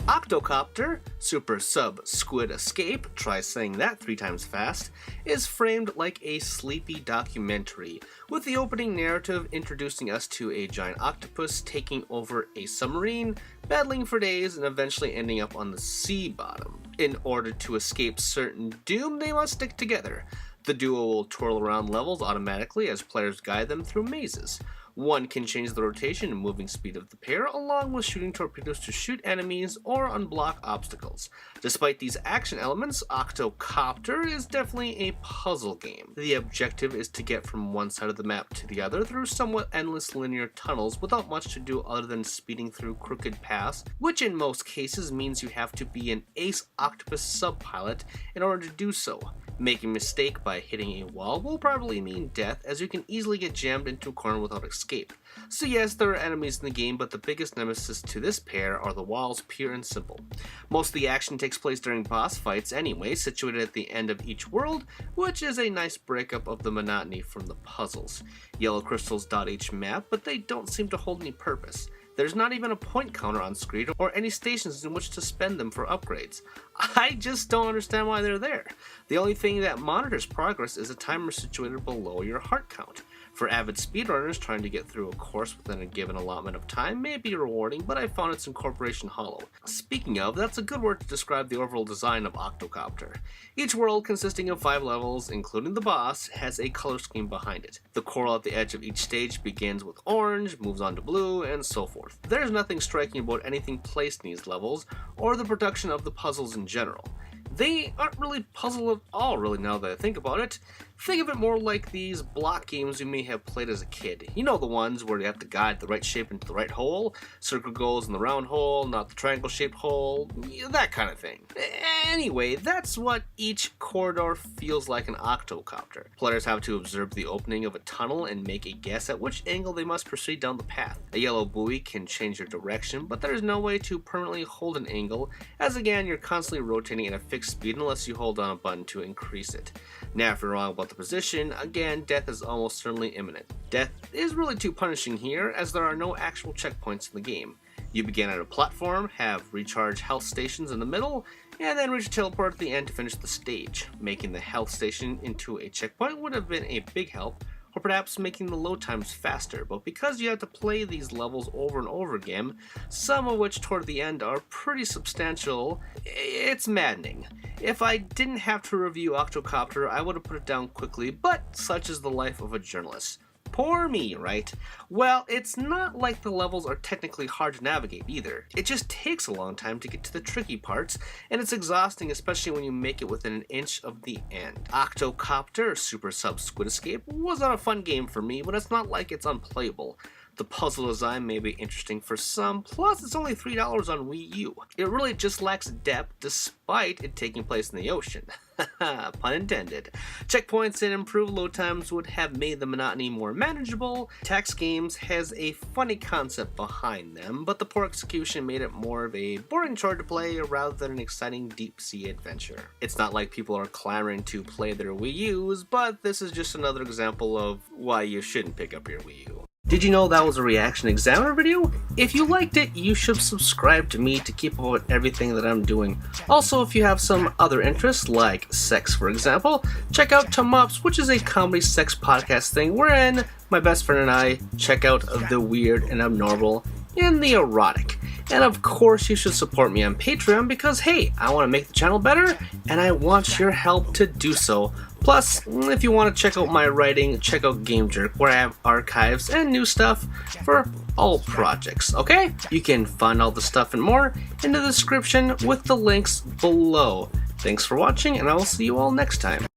Octocopter, Sub Squid Escape, try saying that 3 times fast, is framed like a sleepy documentary, with the opening narrative introducing us to a giant octopus taking over a submarine, battling for days, and eventually ending up on the sea bottom. In order to escape certain doom, they must stick together. The duo will twirl around levels automatically as players guide them through mazes. One can change the rotation and moving speed of the pair, along with shooting torpedoes to shoot enemies or unblock obstacles. Despite these action elements, Octocopter is definitely a puzzle game. The objective is to get from one side of the map to the other through somewhat endless linear tunnels without much to do other than speeding through crooked paths, which in most cases means you have to be an ace octopus sub-pilot in order to do so. Making a mistake by hitting a wall will probably mean death, as you can easily get jammed into a corner without escape. So yes, there are enemies in the game, but the biggest nemesis to this pair are the walls, pure and simple. Most of the action takes place during boss fights anyway, situated at the end of each world, which is a nice breakup of the monotony from the puzzles. Yellow crystals dot each map, but they don't seem to hold any purpose. There's not even a point counter on screen or any stations in which to spend them for upgrades. I just don't understand why they're there. The only thing that monitors progress is a timer situated below your heart count. For avid speedrunners, trying to get through a course within a given allotment of time may be rewarding, but I found its incorporation hollow. Speaking of, that's a good word to describe the overall design of Octocopter. Each world, consisting of 5 levels, including the boss, has a color scheme behind it. The coral at the edge of each stage begins with orange, moves on to blue, and so forth. There's nothing striking about anything placed in these levels, or the production of the puzzles in general. They aren't really puzzle at all, really, now that I think about it. Think of it more like these block games you may have played as a kid. You know, the ones where you have to guide the right shape into the right hole, circle goes in the round hole, not the triangle-shaped hole, that kind of thing. Anyway, that's what each corridor feels like in Octocopter. Players have to observe the opening of a tunnel and make a guess at which angle they must proceed down the path. A yellow buoy can change your direction, but there's no way to permanently hold an angle, as again, you're constantly rotating at a fixed speed unless you hold down a button to increase it. Now, if you're wrong about the position, again, death is almost certainly imminent. Death is really too punishing here, as there are no actual checkpoints in the game. You begin at a platform, have recharge health stations in the middle, and then reach a teleport at the end to finish the stage. Making the health station into a checkpoint would have been a big help, or perhaps making the load times faster, but because you have to play these levels over and over again, some of which toward the end are pretty substantial, it's maddening. If I didn't have to review Octocopter, I would have put it down quickly, but such is the life of a journalist. Poor me, right? Well, it's not like the levels are technically hard to navigate either. It just takes a long time to get to the tricky parts, and it's exhausting, especially when you make it within an inch of the end. Octocopter, Sub Squid Escape, was not a fun game for me, but it's not like it's unplayable. The puzzle design may be interesting for some, plus it's only $3 on Wii U. It really just lacks depth despite it taking place in the ocean. Pun intended. Checkpoints and improved load times would have made the monotony more manageable. Tax Games has a funny concept behind them, but the poor execution made it more of a boring chore to play rather than an exciting deep-sea adventure. It's not like people are clamoring to play their Wii U's, but this is just another example of why you shouldn't pick up your Wii U. Did you know that was a ReActionExaminer video? If you liked it, you should subscribe to me to keep up with everything that I'm doing. Also, if you have some other interests, like sex for example, check out Tomops, which is a comedy sex podcast thing wherein my best friend and I check out the weird and abnormal and the erotic. And of course, you should support me on Patreon because, hey, I want to make the channel better and I want your help to do so. Plus, if you want to check out my writing, check out Game Jerk, where I have archives and new stuff for all projects, okay? You can find all the stuff and more in the description with the links below. Thanks for watching, and I will see you all next time.